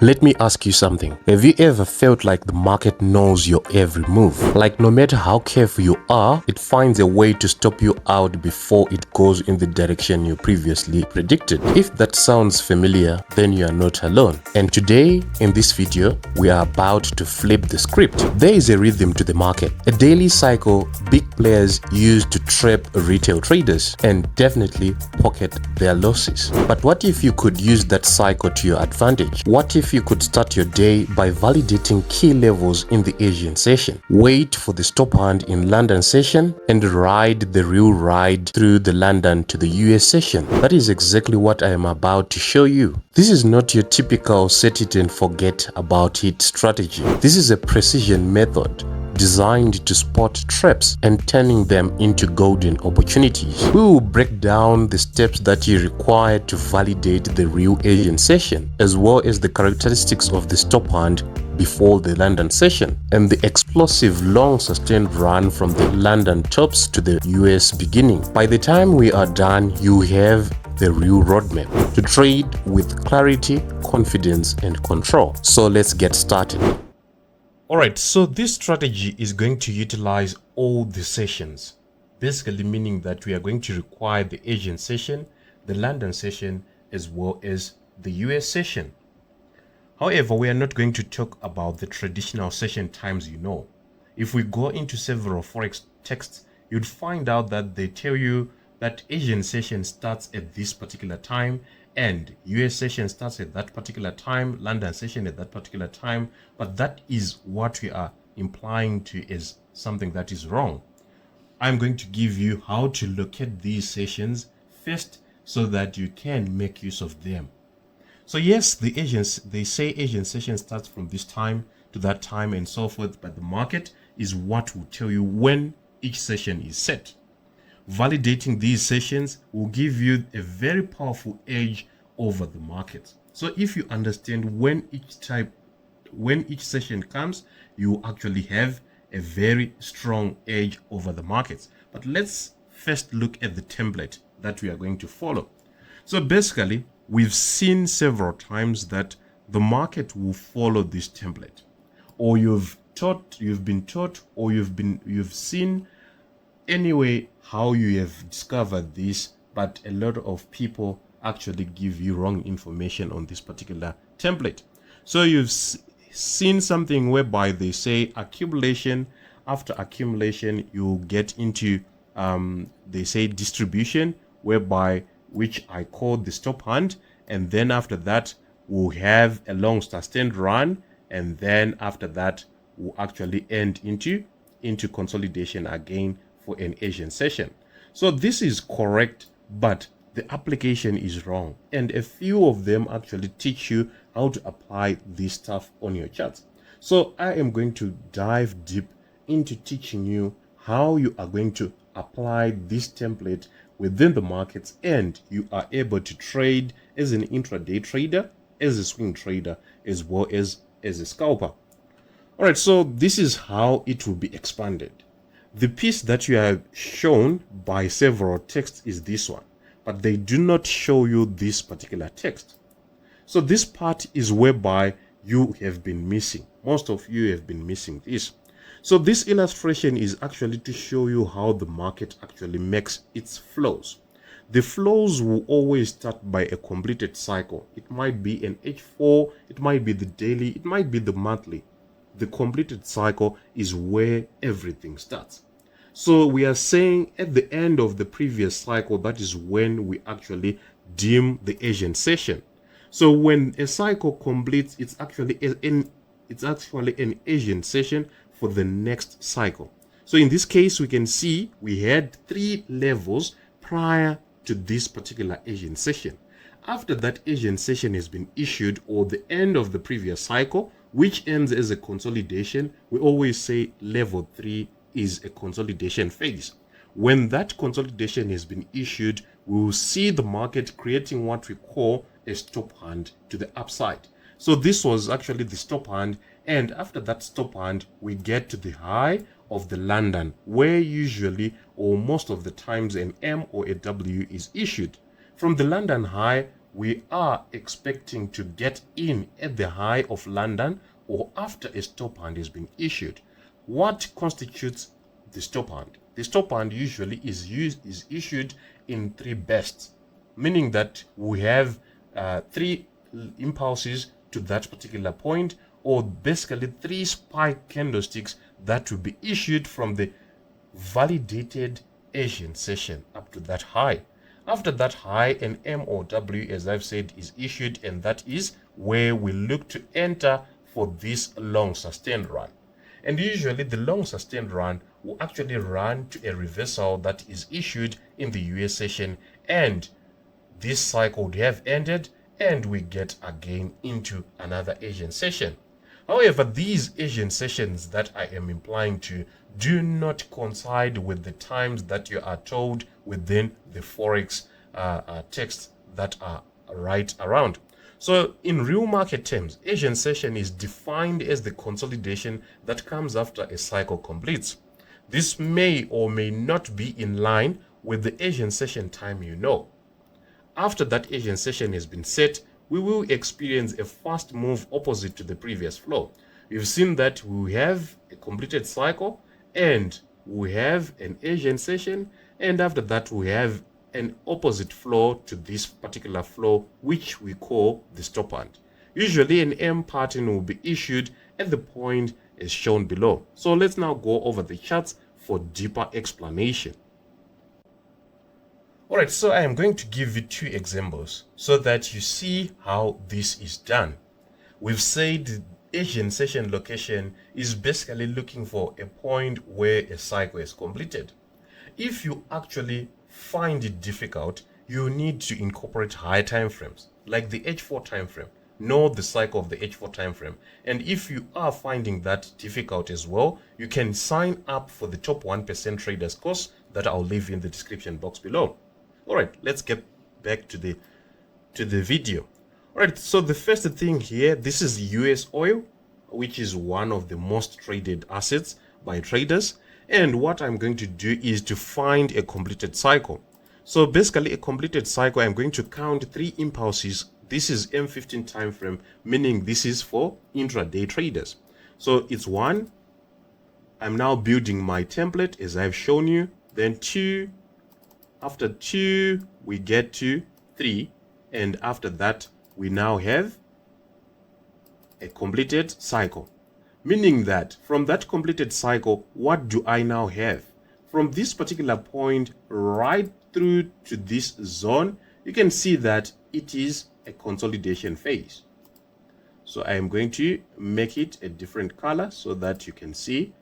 Let me ask you something. Have you ever felt like the market knows your every move? Like no matter how careful you are, it finds a way to stop you out before it goes in the direction you previously predicted. If that sounds familiar, then you are not alone. And today, in this video, we are about to flip the script. There is a rhythm to the market, a daily cycle big players use to trap retail traders and definitely pocket their losses. But what if you could use that cycle to your advantage? What if you could start your day by validating key levels in the Asian session, wait for the stop hand in London session, and ride the real ride through the London to the US session? That is exactly what I am about to show you. This is not your typical set it and forget about it strategy. This is a precision method designed to spot traps and turning them into golden opportunities. We will break down the steps that you require to validate the real Asian session, as well as the characteristics of the stop hand before the London session and the explosive long sustained run from the London tops to the US beginning. By the time we are done, you have the real roadmap to trade with clarity, confidence, and control. So let's get started. Alright, so this strategy is going to utilize all the sessions, basically meaning that we are going to require the Asian session, the London session, as well as the US session. However, we are not going to talk about the traditional session times you know. If we go into several Forex texts, you'd find out that they tell you that Asian session starts at this particular time and US session starts at that particular time, London session at that particular time, but that is what we are implying to as something that is wrong. I'm going to give you how to locate these sessions first so that you can make use of them. So yes, they say Asian session starts from this time to that time and so forth, but the market is what will tell you when each session is set. Validating these sessions will give you a very powerful edge over the market. So if you understand when each session comes, you actually have a very strong edge over the markets. But let's first look at the template that we are going to follow. So basically, we've seen several times that the market will follow this template, or you've been taught, or you've seen anyway how you have discovered this, but a lot of people actually give you wrong information on this particular template. So you've seen something whereby they say accumulation, after accumulation you'll get into they say distribution, whereby which I call the stop hand, and then after that we'll have a long sustained run, and then after that we'll actually end into consolidation again for an Asian session. So this is correct, but the application is wrong, and a few of them actually teach you how to apply this stuff on your charts. So I am going to dive deep into teaching you how you are going to apply this template within the markets, and you are able to trade as an intraday trader, as a swing trader, as well as a scalper. All right, so this is how it will be expanded. The piece that you are shown by several texts is this one, but they do not show you this particular text. So this part is whereby you have been missing. Most of you have been missing this. So this illustration is actually to show you how the market actually makes its flows. The flows will always start by a completed cycle. It might be an H4, it might be the daily, it might be the monthly. The completed cycle is where everything starts. So we are saying at the end of the previous cycle, that is when we actually deem the Asian session. So when a cycle completes, it's actually an Asian session for the next cycle. So in this case, we can see we had 3 levels prior to this particular Asian session. After that Asian session has been issued, or the end of the previous cycle, which ends as a consolidation, we always say level 3 is a consolidation phase. When that consolidation has been issued, we will see the market creating what we call a stop hand to the upside. So this was actually the stop hand, and after that stop hand, we get to the high of the London, where usually or most of the times an M or a W is issued. From the London high, we are expecting to get in at the high of London or after a stop hand has been issued. What constitutes the stop hand? The stop hand usually is issued in 3 bursts, meaning that we have 3 impulses to that particular point, or basically 3 spike candlesticks that will be issued from the validated Asian session up to that high. After that high, an MOW, as I've said, is issued, and that is where we look to enter for this long sustained run. And usually the long sustained run will actually run to a reversal that is issued in the US session, and this cycle would have ended and we get again into another Asian session. However, these Asian sessions that I am implying to do not coincide with the times that you are told within the Forex texts that are right around. So in real market terms, Asian session is defined as the consolidation that comes after a cycle completes. This may or may not be in line with the Asian session time you know. After that Asian session has been set, we will experience a fast move opposite to the previous flow. You've seen that we have a completed cycle and we have an Asian session, and after that we have an opposite flow to this particular flow, which we call the stop hand. Usually an M pattern will be issued at the point as shown below. So let's now go over the charts for deeper explanation. Alright, so I am going to give you 2 examples so that you see how this is done. We've said Asian session location is basically looking for a point where a cycle is completed. If you actually find it difficult, you need to incorporate higher time frames like the H4 time frame. Know the cycle of the H4 time frame. And if you are finding that difficult as well, you can sign up for the top 1% traders course that I'll leave in the description box below. Alright, let's get back to the video. Alright, so the first thing here, this is US oil, which is one of the most traded assets by traders. And what I'm going to do is to find a completed cycle. So basically a completed cycle, I'm going to count 3 impulses. This is M15 time frame, meaning this is for intraday traders. So it's 1. I'm now building my template as I've shown you. Then 2. After 2, we get to 3. And after that, we now have a completed cycle. Meaning that from that completed cycle, what do I now have? From this particular point right through to this zone, you can see that it is a consolidation phase. So I am going to make it a different color so that you can see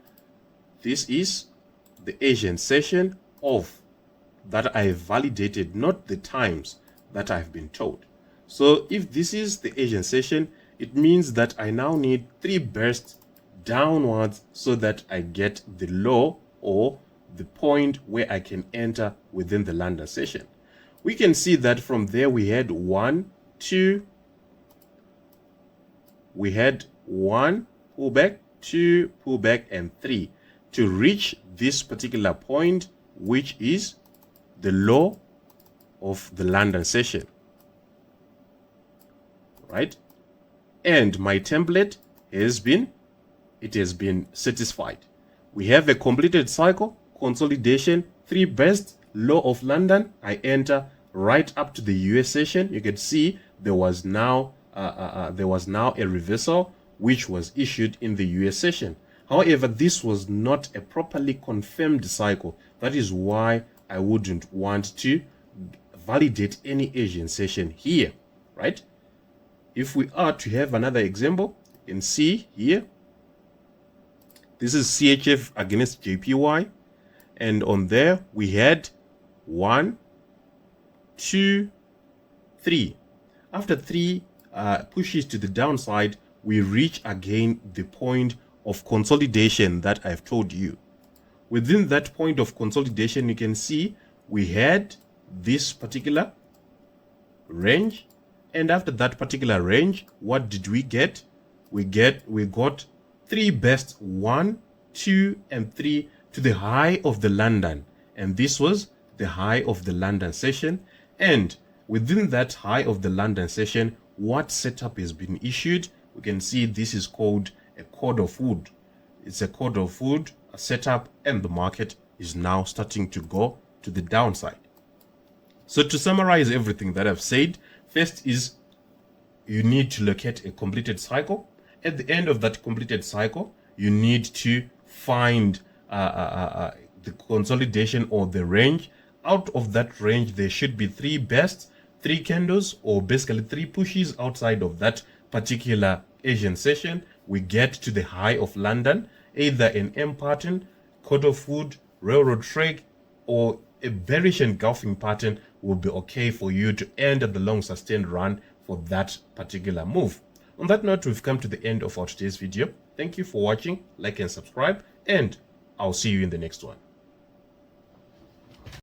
this is the Asian session of that I have validated, not the times that I've been told. So if this is the Asian session, it means that I now need 3 bursts downwards so that I get the low or the point where I can enter within the London session. We can see that from there we had 1, 2, we had 1 pullback, 2 pullback, and 3 to reach this particular point, which is the low of the London session, right? And my template has been satisfied. We have a completed cycle, consolidation, 3 bursts, low of London. I enter right up to the US session. You can see there was now a reversal which was issued in the US session. However, this was not a properly confirmed cycle. That is why I wouldn't want to validate any Asian session here, right? If we are to have another example, you can see here, this is CHF against JPY, and on there we had 1, 2, 3. After 3 pushes to the downside, we reach again the point of consolidation that I've told you. Within that point of consolidation, you can see we had this particular range, and after that particular range, what did we get? We got 3 bursts, 1, 2, and 3 to the high of the London, and this was the high of the London session. And within that high of the London session, what setup has been issued? We can see this is called a cord of wood. It's a cord of wood, a setup, and the market is now starting to go to the downside. So to summarize everything that I've said, first is you need to locate a completed cycle. At the end of that completed cycle, you need to find the consolidation or the range. Out of that range, there should be three bests, three candles, or basically three pushes outside of that particular Asian session. We get to the high of London, either an M pattern, cord of wood, railroad track, or a bearish engulfing pattern will be okay for you to end the long sustained run for that particular move. On that note, we've come to the end of our today's video. Thank you for watching, like and subscribe, and I'll see you in the next one.